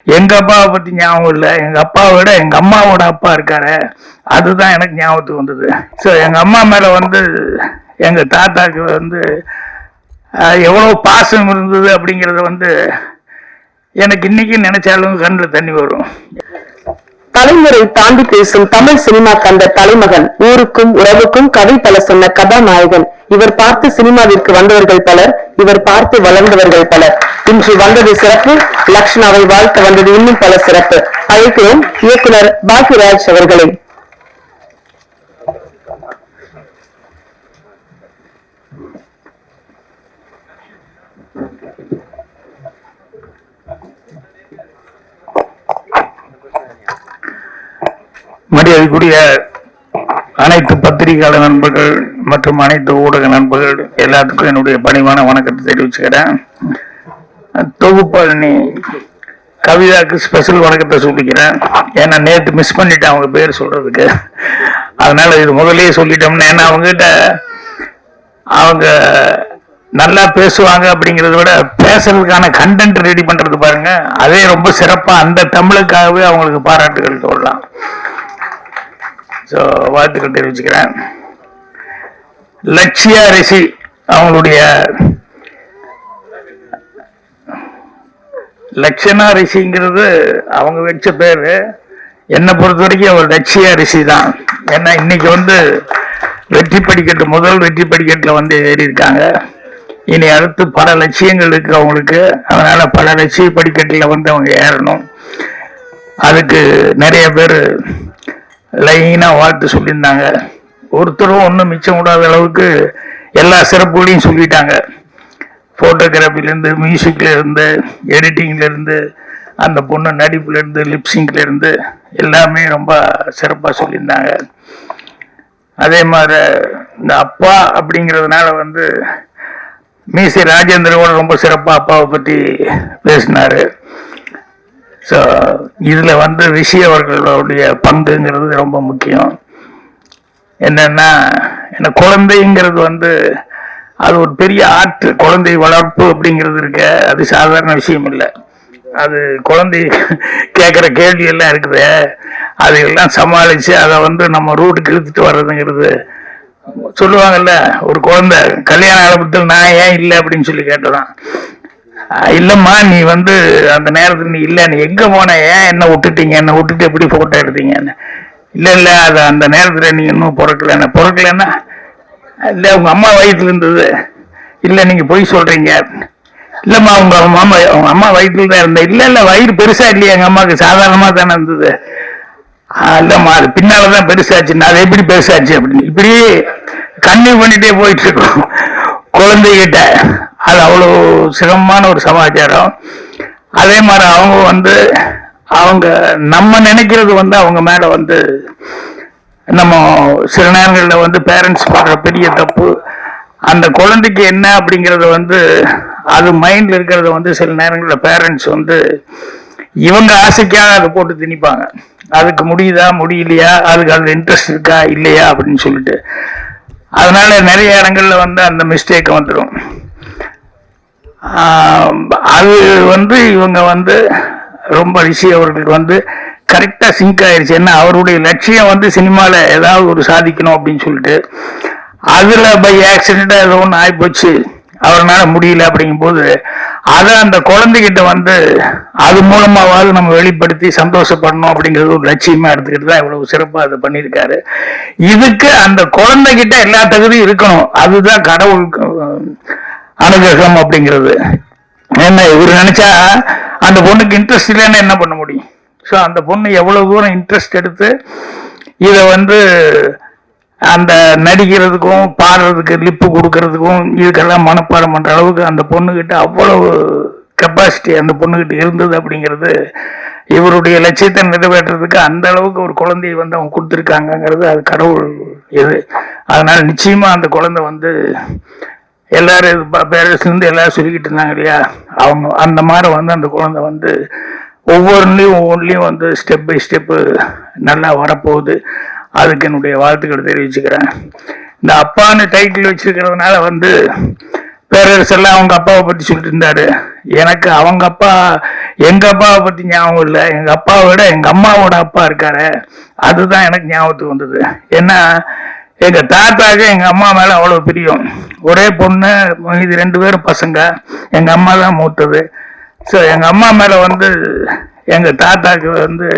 எங்க அப்பாவை பத்தி ஞாபகம் இல்லை. எங்க அப்பாவை விட எங்க அம்மாவோட அப்பா இருக்காரு, அதுதான் எனக்கு ஞாபகத்துக்கு வந்தது. ஸோ எங்க அம்மா மேல வந்து எங்க தாத்தாக்கு வந்து எவ்வளவு பாசம் இருந்தது அப்படிங்கறத வந்து எனக்கு இன்னைக்கு நினைச்சாலும் கண்ணில் தண்ணி வரும். தலைமுறை தாண்டி பேசும் தமிழ் சினிமா கண்ட தலைமகன், ஊருக்கும் உறவுக்கும் கதை பல சொன்ன கதாநாயகன். இவர் பார்த்து சினிமாவிற்கு வந்தவர்கள் பலர், இவர் பார்த்து வளர்ந்தவர்கள் பலர். இன்று வந்தது சிறப்பு, லக்ஷ்ணாவை வாழ்த்து வந்தது இன்னும் பல சிறப்பு. அழைக்கிறோம் இயக்குனர் பாக்யராஜ் அவர்களை. மரியாதைக்குரிய அனைத்து பத்திரிகையாளர் நண்பர்கள் மற்றும் அனைத்து ஊடக நண்பர்கள் எல்லாத்துக்கும் என்னுடைய பணிவான வணக்கத்தை தெரிவிச்சுக்கிறேன். தொகுப்பாளினி கவிதாக்கு ஸ்பெஷல் வணக்கத்தை சொல்லிக்கிறேன். ஏன்னா நேற்று மிஸ் பண்ணிட்டேன் அவங்க பேர் சொல்றதுக்கு, அதனால இது முதலே சொல்லிட்டோம்னா, ஏன்னா அவங்ககிட்ட அவங்க நல்லா பேசுவாங்க அப்படிங்கிறத விட பேசுறதுக்கான கண்டென்ட் ரெடி பண்றது பாருங்க, அதே ரொம்ப சிறப்பா அந்த தமிழுக்காகவே அவங்களுக்கு பாராட்டுகள் சொல்லலாம். ஸோ வாழ்த்துக்கள் தெரிவிச்சுக்கிறேன். லட்சியா ரிஷி அவங்களுடைய லட்சணா ரிஷிங்கிறது அவங்க வச்ச பேரு. என்னை பொறுத்த வரைக்கும் அவர் லட்சியா ரிஷி தான். ஏன்னா இன்னைக்கு வந்து வெற்றி படிக்கட்டு, முதல் வெற்றி படிக்கட்டில் வந்து ஏறி இருக்காங்க. இனி அடுத்து பல லட்சியங்கள் இருக்கு அவங்களுக்கு. அதனால பல லட்சிய படிக்கட்டில் வந்து அவங்க ஏறணும். அதுக்கு நிறைய பேர் லைனா வாழ்த்து சொல்லியிருந்தாங்க. ஒருத்தரும் ஒன்றும் மிச்சம் விடாத அளவுக்கு எல்லா சிறப்புகளையும் சொல்லிட்டாங்க. போட்டோகிராஃபிலேருந்து, மியூசிக்ல இருந்து, எடிட்டிங்ல இருந்து, அந்த பொண்ணு நடிப்புல இருந்து, லிப்சிங்ல இருந்து எல்லாமே ரொம்ப சிறப்பாக சொல்லியிருந்தாங்க. அதே மாதிரி இந்த அப்பா அப்படிங்கிறதுனால வந்து மீசி ராஜேந்திரோட ரொம்ப சிறப்பாக அப்பாவை பற்றி பேசினாரு. ஸோ இதில் வந்து ரிஷி அவர்களுடைய பங்குங்கிறது ரொம்ப முக்கியம். என்னன்னா, என்ன குழந்தைங்கிறது வந்து அது ஒரு பெரிய ஆர்ட். குழந்தை வளர்ப்பு அப்படிங்கிறது இருக்க, அது சாதாரண விஷயம் இல்லை. அது குழந்தை கேட்குற கேள்வி எல்லாம் இருக்குது, அதையெல்லாம் சமாளித்து அதை வந்து நம்ம ரூட்டுக்கு இழுத்துட்டு வர்றதுங்கிறது. சொல்லுவாங்கல்ல, ஒரு குழந்தை கல்யாண ஆரம்பத்தில் நான் ஏன் இல்லை அப்படின்னு சொல்லி கேட்டதான். இல்லம்மா, நீ வந்து அந்த நேரத்தில் நீ இல்லை, நீ எங்க போன, ஏன் என்ன விட்டுட்டீங்க, என்ன விட்டுட்டு எப்படி போட்டோ எடுத்தீங்கன்னு. இல்லை இல்லை, அது அந்த நேரத்தில் நீ இன்னும் பிறக்கலன்னா இல்லை உங்க அம்மா வயிற்றுல இருந்தது. இல்லை நீங்க பொய் சொல்றீங்க. இல்லம்மா, உங்க அம்மா வயிற்றுல தான் இருந்தேன். இல்லை இல்லை, வயிறு பெருசா இல்லையா எங்க அம்மாவுக்கு, சாதாரணமா தானே இருந்தது. இல்லம்மா, அது பின்னாலதான் பெருசாச்சு, அது எப்படி பெருசாச்சு அப்படின்னு இப்படி கன்னியூ பண்ணிட்டே போயிட்டு இருக்கோம் குழந்தைகிட்ட. அது அவ்வளோ சிரமமான ஒரு சமாச்சாரம். அதே மாதிரி அவங்க வந்து அவங்க நம்ம நினைக்கிறது வந்து அவங்க மேல வந்து நம்ம சில நேரங்களில் வந்து பேரண்ட்ஸ் பண்ற பெரிய தப்பு. அந்த குழந்தைக்கு என்ன அப்படிங்கறத வந்து அது மைண்ட்ல இருக்கிறத வந்து சில நேரங்களில் பேரண்ட்ஸ் வந்து இவங்க ஆசைக்காக அதை போட்டு திணிப்பாங்க. அதுக்கு முடியுதா முடியலையா, அதுக்கு அதுல இன்ட்ரெஸ்ட் இருக்கா இல்லையா அப்படின்னு சொல்லிட்டு. அதனால நிறைய இடங்கள்ல வந்து அந்த மிஸ்டேக் வந்துடும். அது வந்து இவங்க வந்து ரொம்ப ரிஷி அவர்களுக்கு வந்து கரெக்டா சிங்க் ஆயிடுச்சு. ஏன்னா அவருடைய லட்சியம் வந்து சினிமால ஏதாவது ஒரு சாதிக்கணும் அப்படின்னு சொல்லிட்டு, அதுல பை ஆக்சிடென்டா ஏதோ ஒன்று ஆயிப்போச்சு, அவரால் முடியல அப்படிங்கும் போது அதை அந்த குழந்தைகிட்ட வந்து அது மூலமாவது நம்ம வெளிப்படுத்தி சந்தோஷப்படணும் அப்படிங்கிறது ஒரு லட்சியமா எடுத்துக்கிட்டு தான் இவ்வளவு சிறப்பா அதை பண்ணியிருக்காரு. இதுக்கு அந்த குழந்தைகிட்ட எல்லா தகுதியும் இருக்கணும். அதுதான் கடவுள் அனுகிரகம் அப்படிங்கிறது. என்ன இவர் நினைச்சா அந்த பொண்ணுக்கு இன்ட்ரெஸ்ட் இல்லைன்னா என்ன பண்ண முடியும்? ஸோ அந்த பொண்ணு எவ்வளவு தூரம் இன்ட்ரெஸ்ட் எடுத்து இதை வந்து அந்த நடிக்கிறதுக்கும் பாடுறதுக்கு லிப்பு கொடுக்கறதுக்கும் இதுக்கெல்லாம் மனப்பாடம் பண்ற அளவுக்கு அந்த பொண்ணுகிட்ட அவ்வளவு கெப்பாசிட்டி அந்த பொண்ணுகிட்ட இருந்தது அப்படிங்கிறது இவருடைய லட்சியத்தை நிறைவேற்றுறதுக்கு அந்த அளவுக்கு ஒரு குழந்தையை வந்து அவங்க கொடுத்துருக்காங்கிறது அது கடவுள் இது. அதனால நிச்சயமா அந்த குழந்தை வந்து எல்லாரும் பேரண்ட்ஸ்லேருந்து எல்லாரும் சொல்லிக்கிட்டு இருந்தாங்க இல்லையா, அவங்க அந்த மாதிரி வந்து அந்த குழந்தை வந்து ஒவ்வொன்றிலையும் வந்து ஸ்டெப் பை ஸ்டெப்பு நல்லா வரப்போகுது. அதுக்கு என்னுடைய வாழ்த்துக்களை தெரிவிச்சுக்கிறேன். இந்த அப்பான்னு டைட்டில் வச்சிருக்கிறதுனால வந்து பேரரசெல்லாம் அவங்க அப்பாவை பத்தி சொல்லிட்டு இருந்தாரு. எனக்கு அவங்க அப்பா எங்க அப்பாவை பத்தி ஞாபகம் இல்லை, எங்க அப்பாவை விட எங்க அம்மாவோட அப்பா இருக்காரு, அதுதான் எனக்கு ஞாபகத்துக்கு வந்தது. ஏன்னா எங்க தாத்தாக்கு எங்க அம்மா மேல அவ்வளவு பிரியம். ஒரே பொண்ணு, இது 2 பேரும் பசங்க, எங்க அம்மா தான் மூத்தது. ஸோ எங்க அம்மா மேல வந்து எங்க தாத்தாக்கு வந்து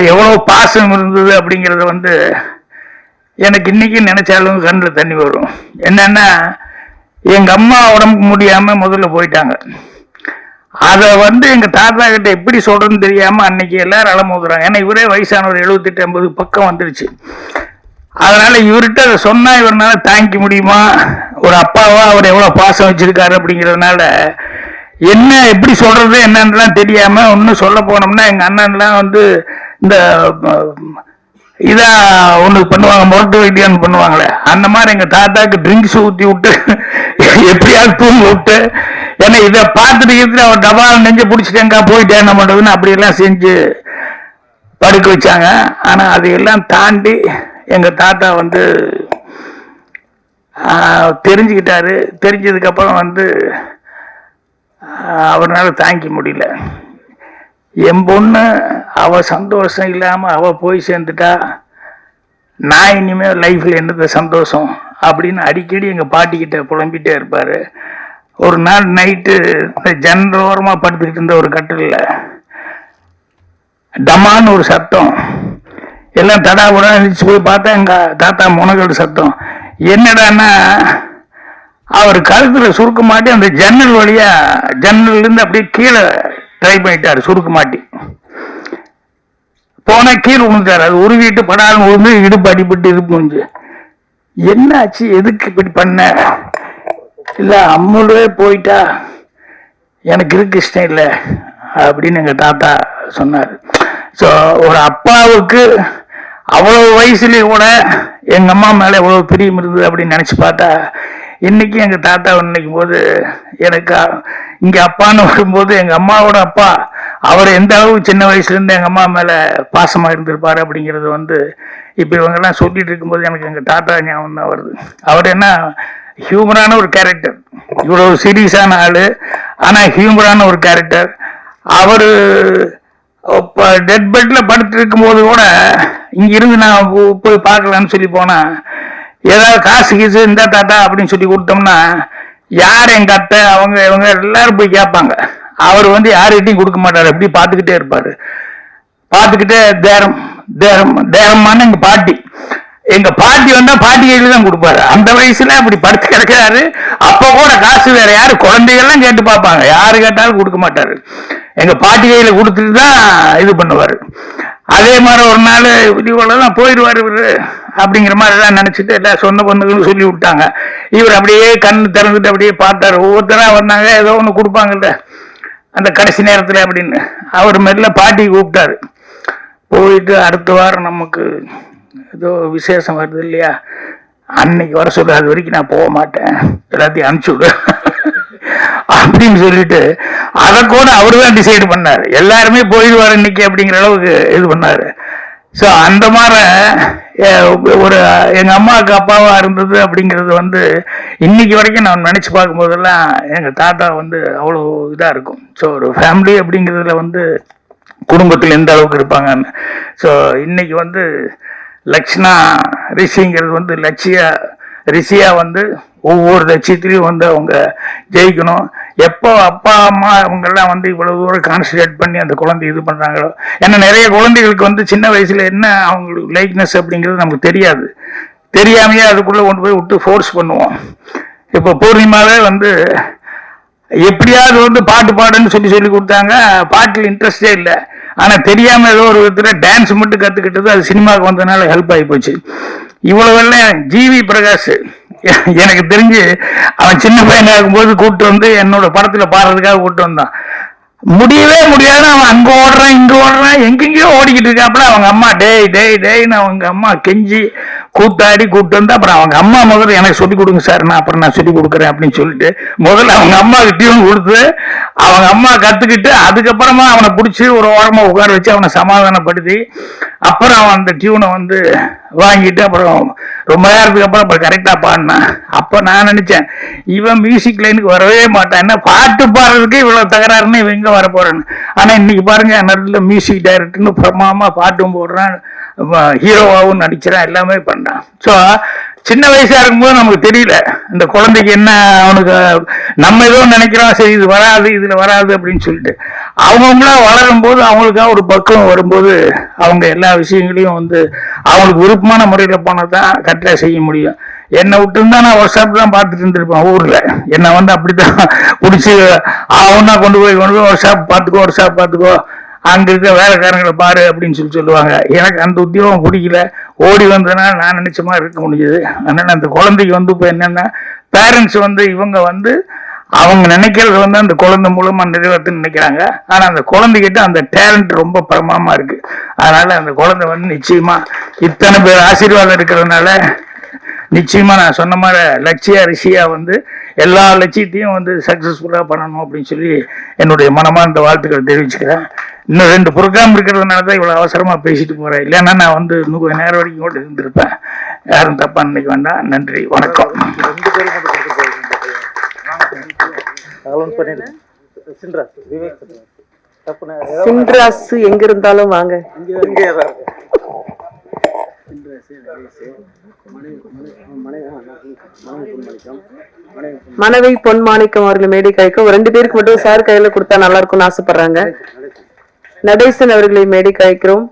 எவ்வளவு பாசம் இருந்தது அப்படிங்கறது வந்து எனக்கு இன்னைக்கு நினைச்சாலும் கண்ணில் தண்ணி வரும். என்னன்னா எங்க அம்மா உடம்புக்கு முடியாம முதல்ல போயிட்டாங்க. அத வந்து எங்க தாத்தா கிட்ட எப்படி சொல்றதுன்னு தெரியாம அன்னைக்கு எல்லாரும் அலமோதுறாங்க. ஏன்னா இவரே வயசானவர் 78-80 பக்கம் வந்துருச்சு. அதனால இவர்கிட்ட அதை சொன்னா இவரால தாங்கிக்க முடியுமா, ஒரு அப்பாவா அவர் எவ்வளவு பாசம் வச்சிருக்காரு அப்படிங்கறதுனால என்ன எப்படி சொல்றது என்னன்னு தெரியாம ஒன்னும் சொல்ல போனோம்னா எங்க அண்ணன்லாம் வந்து இந்த இதா ஒண்ணு பண்ணுவாங்க, முரட்டு வைத்தியம் பண்ணுவாங்களே, அந்த மாதிரி எங்க தாத்தாக்கு ட்ரிங்க்ஸ் ஊத்தி விட்டு எப்படியாவது தூங்க விட்டு, ஏன்னா இதை பார்த்துட்டு அவர் டபால் நெஞ்ச பிடிச்சிட்டேங்க போயிட்டேன் என்ன பண்றதுன்னு அப்படி எல்லாம் செஞ்சு படுக்க வச்சாங்க. ஆனா அதையெல்லாம் தாண்டி எங்க தாத்தா வந்து தெரிஞ்சுக்கிட்டாரு. தெரிஞ்சதுக்கு அப்புறம் வந்து அவரால் தாங்கிக்க முடியல. என் பொண்ணு அவ சந்தோஷம் இல்லாம அவ போய் சேர்ந்துட்டா நான் இனிமே லைஃப்ல என்னது சந்தோஷம் அப்படின்னு அடிக்கடி எங்க பாட்டிக்கிட்ட புலம்பிட்டே இருப்பாரு. ஒரு நாள் நைட்டு ஜன்னல் ஓரமா படுத்துக்கிட்டு இருந்த ஒரு கட்டில டமான்னு ஒரு சத்தம், எல்லாம் தடாபுடா நினைச்சு போய் பார்த்தா எங்க தாத்தா முனகல் சத்தம். என்னடான்னா அவர் கழுத்துல சுருக்க மாட்டி அந்த ஜன்னல் வழியா ஜன்னல் இருந்து அப்படியே கீழே ட்ரை பண்ணிட்டாரு. சுருக்க மாட்டி போனா கீழே விழுந்தாரு. அது உருவிட்டு படாலும் விழுந்து இடுப்பு அடிபட்டு இருப்பு. என்ன ஆச்சு, எதுக்கு இப்படி பண்ண? இல்ல அம்முவே போயிட்டா எனக்கு இருக்கு இஷ்டம் இல்லை அப்படின்னு எங்க தாத்தா சொன்னாரு. ஸோ ஒரு அப்பாவுக்கு அவ்வளவு வயசுலயும் கூட எங்க அம்மா மேல எவ்வளவு பிரியம் இருந்தது அப்படின்னு நினைச்சு பார்த்தா இன்னைக்கு எங்க தாத்தா நினைக்கும் போது எனக்கு இங்க அப்பான்னு வரும்போது எங்க அம்மாவோட அப்பா அவர் எந்த அளவு சின்ன வயசுல இருந்து எங்க அம்மா மேல பாசமா இருந்திருப்பாரு அப்படிங்கிறது வந்து இப்ப இவங்க எல்லாம் சொல்லிட்டு இருக்கும்போது எனக்கு எங்க தாத்தா ஞாபகம் தான் வருது. அவர் என்ன ஹியூமரான ஒரு கேரக்டர், இவ்வளவு சீரியஸான ஆளு, ஆனா ஹியூமரான ஒரு கேரக்டர். அவரு டெட் பெட்ல படுத்து இருக்கும் போது கூட இங்க இருந்து நான் போய் பார்க்கலான்னு சொல்லி போனா ஏதாவது காசு கீசு இந்த தாத்தா அப்படின்னு சொல்லி கொடுத்தோம்னா யார் எங்க அத்தை அவங்க இவங்க எல்லாரும் போய் கேட்பாங்க. அவர் வந்து யார்கிட்டையும் கொடுக்க மாட்டாரு, அப்படி பார்த்துக்கிட்டே இருப்பாரு. பார்த்துக்கிட்டே தேரம் தேரம் தேரமான எங்க பாட்டி வந்தா பாட்டி கையில தான் கொடுப்பாரு. அந்த வயசுல அப்படி படுத்து கிடக்கிறாரு. அப்ப கூட காசு வேற யாரு குழந்தைகள்லாம் கேட்டு பார்ப்பாங்க, யாரு கேட்டாலும் கொடுக்க மாட்டாரு. எங்க பாட்டி கையில கொடுத்துட்டு தான் இது பண்ணுவாரு. அதே மாதிரி ஒரு நாள் இவ்வளவுதான் போயிடுவாரு இவரு அப்படிங்கிற மாதிரி எல்லாம் நினைச்சிட்டு எல்லா சொந்த பந்துகளும் சொல்லி விட்டாங்க. இவர் அப்படியே கண்ணு திறந்துட்டு அப்படியே பார்த்தாரு. ஒவ்வொருத்தரா வந்தாங்க, ஏதோ ஒண்ணு கொடுப்பாங்கல்ல அந்த கடைசி நேரத்துல அப்படின்னு. அவர் மெல்ல பாட்டி கூப்பிட்டாரு. போயிட்டு அடுத்த வாரம் நமக்கு ஏதோ விசேஷம் வருது இல்லையா, அன்னைக்கு வர சொல்லு, அது வரைக்கும் நான் போக மாட்டேன், எல்லாத்தையும் அனுப்பிச்சு விடு அப்படின்னு சொல்லிட்டு அதை கூட அவரு தான் டிசைட் பண்ணாரு. எல்லாருமே போயிடுவாரு இன்னைக்கு அப்படிங்கிற அளவுக்கு இது பண்ணாரு. ஸோ அந்த மாதிரி ஒரு எங்க அம்மாவுக்கு அப்பாவா இருந்தது அப்படிங்கிறது வந்து இன்னைக்கு வரைக்கும் நான் நினைச்சு பார்க்கும் போதெல்லாம் எங்க தாத்தா வந்து அவ்வளோ இதா இருக்கும். ஸோ ஒரு ஃபேமிலி அப்படிங்கிறதுல வந்து குடும்பத்தில் எந்த அளவுக்கு இருப்பாங்கன்னு. ஸோ இன்னைக்கு வந்து லட்சணா ரிஷிங்கிறது வந்து ரிஷியா வந்து ஒவ்வொரு லட்சியத்திலையும் வந்து அவங்க ஜெயிக்கணும். எப்போ அப்பா அம்மா அவங்கெல்லாம் வந்து இவ்வளவு தூரம் கான்சன்ட்ரேட் பண்ணி அந்த குழந்தை இது பண்றாங்களோ, ஏன்னா நிறைய குழந்தைகளுக்கு வந்து சின்ன வயசுல என்ன அவங்களுக்கு லைக்னஸ் அப்படிங்கிறது நமக்கு தெரியாது. தெரியாமையே அதுக்குள்ள கொண்டு போய் விட்டு ஃபோர்ஸ் பண்ணுவோம். இப்போ பூர்ணிமாவே வந்து எப்படியாவது வந்து பாட்டு பாடுன்னு சொல்லி கொடுத்தாங்க. பாட்டில் இன்ட்ரெஸ்டே இல்லை, ஆனா தெரியாம ஏதோ ஒரு விதத்துல டான்ஸ் மட்டும் கத்துக்கிட்டது அது சினிமாவுக்கு வந்ததுனால ஹெல்ப் ஆகி போச்சு. இவ்வளவெல்லாம் ஜிவி பிரகாஷ் எனக்கு தெரிஞ்சு அவன் சின்ன பையனா இருக்கும்போது கூப்பிட்டு வந்து என்னோட படத்துல பாடுறதுக்காக கூப்பிட்டு வந்தான். முடியவே முடியாது, அவன் அங்க ஓடுறான் இங்க ஓடுறான் எங்கெங்கயோ ஓடிக்கிட்டு இருக்காப்புல. அவங்க அம்மா டேய் டேய் டேய்னு அவங்க அம்மா கெஞ்சி கூத்தாடி கூப்பிட்டு வந்து அப்புறம் அவங்க அம்மா முதல்ல எனக்கு சொல்லிக் கொடுங்க சார், நான் அப்புறம் நான் சொல்லிக் கொடுக்குறேன் அப்படின்னு சொல்லிட்டு முதல்ல அவங்க அம்மாவுக்கு டியூன் கொடுத்து அவங்க அம்மா கத்துக்கிட்டு அதுக்கப்புறமா அவனை பிடிச்சி ஒரு ஓரமா உட்கார வச்சு அவனை சமாதானப்படுத்தி அப்புறம் அவன் அந்த டியூனை வந்து வாங்கிட்டு அப்புறம் ரொம்ப நேரத்துக்கு அப்புறம் அப்புறம் கரெக்டா பாடினான். அப்ப நான் நினைச்சேன் இவன் மியூசிக் லைனுக்கு வரவே மாட்டான், என்ன பாட்டு பாடுறதுக்கு இவ்வளவு தகராறுன்னு இவன் எங்க வர போறான்னு. ஆனா இன்னைக்கு பாருங்க நல்ல மியூசிக் டைரக்டர்னு பிரமாமா பாட்டும் போடுறான், ஹீரோவாகவும் நடிக்கிறான், எல்லாமே பண்றான். ஸோ சின்ன வயசா இருக்கும்போது நமக்கு தெரியல இந்த குழந்தைக்கு என்ன, அவனுக்கு நம்ம ஏதோ நினைக்கிறோம் சரி இது வராது இதுல வராது அப்படின்னு சொல்லிட்டு அவங்கவுங்களா வளரும் போது அவங்களுக்காக ஒரு பக்குவம் வரும்போது அவங்க எல்லா விஷயங்களையும் வந்து அவங்களுக்கு விருப்பமான முறையில் போனதான் கரெக்டாக செய்ய முடியும். என்னை விட்டுருந்தா நான் ஒர்க் ஷாப் தான் பார்த்துட்டு இருந்திருப்பேன் ஊர்ல. என்னை வந்து அப்படித்தான் பிடிச்சி அவனா கொண்டு போய் ஒர்க் ஷாப் பார்த்துக்கோ அங்க இருக்க வேலைக்காரங்களை பாரு அப்படின்னு சொல்லுவாங்க. எனக்கு அந்த உத்தியோகம் பிடிக்கல, ஓடி வந்ததுனால நான் நினைச்ச மாதிரி இருக்க முடியுது. அதனால அந்த குழந்தைக்கு வந்து இப்போ என்னன்னா பேரண்ட்ஸ் வந்து இவங்க வந்து அவங்க நினைக்கிறது வந்து அந்த குழந்தை மூலமா நிறைவேற்றுன்னு நினைக்கிறாங்க. ஆனா அந்த குழந்தைகிட்ட அந்த டேலண்ட் ரொம்ப பிரமாமா இருக்கு. அதனால அந்த குழந்தை வந்து நிச்சயமா இத்தனை பேர் ஆசீர்வாதம் இருக்கிறதுனால நிச்சயமா நான் சொன்ன மாதிரி லட்சிய ரிஷியா வந்து எல்லா லட்சியத்தையும் வந்து சக்சஸ்ஃபுல்லா பண்ணணும் அப்படின்னு சொல்லி என்னுடைய மனமார்ந்த வாழ்த்துக்களை தெரிவிச்சுக்கிறேன். இன்னும் 2 ப்ரோக்ராம் இருக்கிறதுனால தான் இவ்வளவு அவசரமா பேசிட்டு போறேன். இல்லைன்னா நான் வந்து இன்னும் கொஞ்சம் நேரம் வரைக்கும் கூட இருந்திருப்பேன். யாரும் தப்பா நினைக்க வேண்டாம். நன்றி, வணக்கம். சின்ராஸ் எங்க இருந்தாலும் வாங்க. மனைவி பொன்மாணிக்கம் அவர்கள் மேடை கழிக்கும். 2 பேருக்கு மட்டும் சார் கையில கொடுத்தா நல்லா இருக்கும்னு ஆசைப்படுறாங்க. நடேசன் அவர்களை மேடை கழிக்கிறோம்.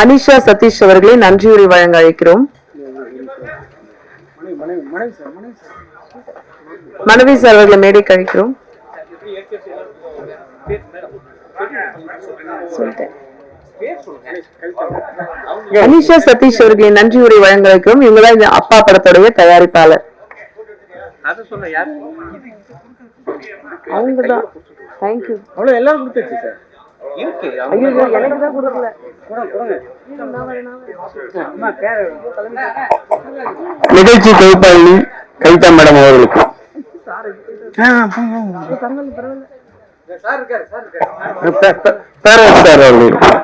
அனிஷா சதீஷ் அவர்களை நன்றியுரை வழங்க அழைக்கிறோம். மனைவி சார் அவர்களை மேடை கழிக்கிறோம். அனிஷா சதீஷ் அவர்களை நன்றியுரை வழங்க அழைக்கிறோம். இவங்கதான் இந்த அப்பா படத்துடைய தயாரிப்பாளர். அவங்கதான். தேங்க்யூ. அவ்வளவு எல்லாரும் கொடுத்துருச்சு சார். நிகழ்ச்சி தொகுப்பாளி கவிதா மேடம் அவர்களுக்கு சார் அவர்களுக்கு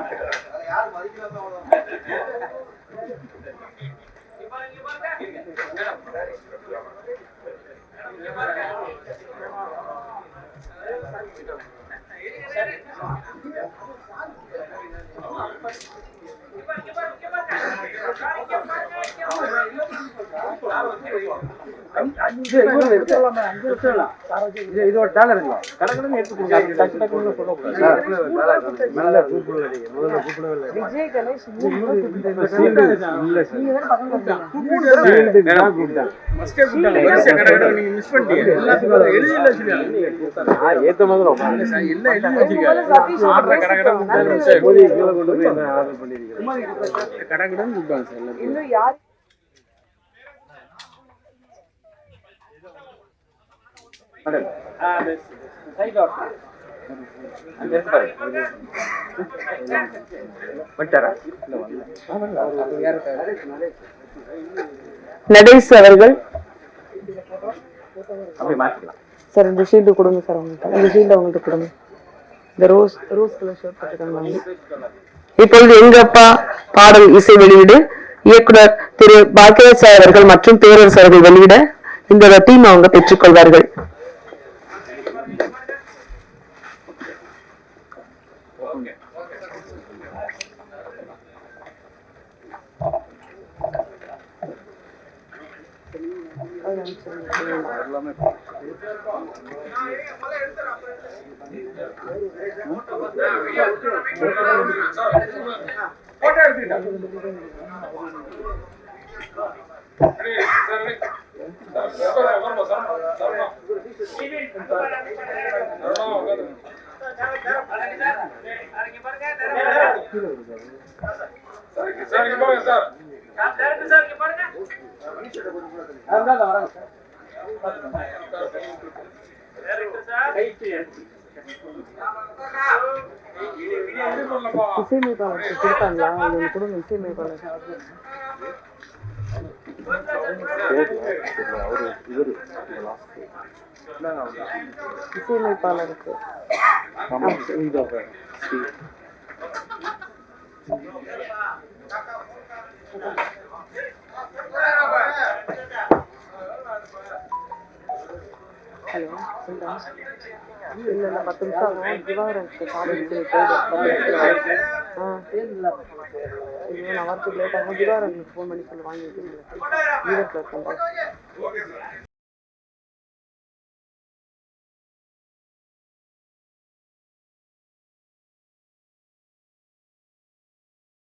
இதோட டாலருங்களா கடற்கடன் எடுத்துக்கோங்க. விஜய் கணேஷ் ஏத்த மாதிரி கடற்கடன் சார். நடேஷ் அவர்கள் சார் இந்த ஷீல்டு கொடுங்க சார். அவங்கள்ட்ட இந்த ஷீல்டு அவங்கள்ட்ட கொடுங்க. இந்த ரோஸ் கலர் ஷர்ட் போட்டுருக்காங்க. இப்பொழுது எங்க அப்பா பாடல் இசை வெளியீடு இயக்குனர் திரு பாக்கியராஜ் அவர்கள் மற்றும் பேரரசு அவர்கள் வெளியிட இந்த டீம் அவங்க பெற்றுக்கொள்வார்கள். இசையமைப்பாளருக்கு கொடுத்தாங்களா? இது ஒன்று கொடுங்க இசையமைப்பாளர். இசையமைப்பாளருக்கு ஹலோ சொல்றேன். இல்ல 10 நிமிஷம் ஆகும். திவாகரனுக்கு காலேஜ் போயிடு. நான் வரதுக்கு லேட் ஆகும். திவாகரனுக்கு ஃபோன் பண்ணி சொல்லி வாங்கி வைக்கிறேன்.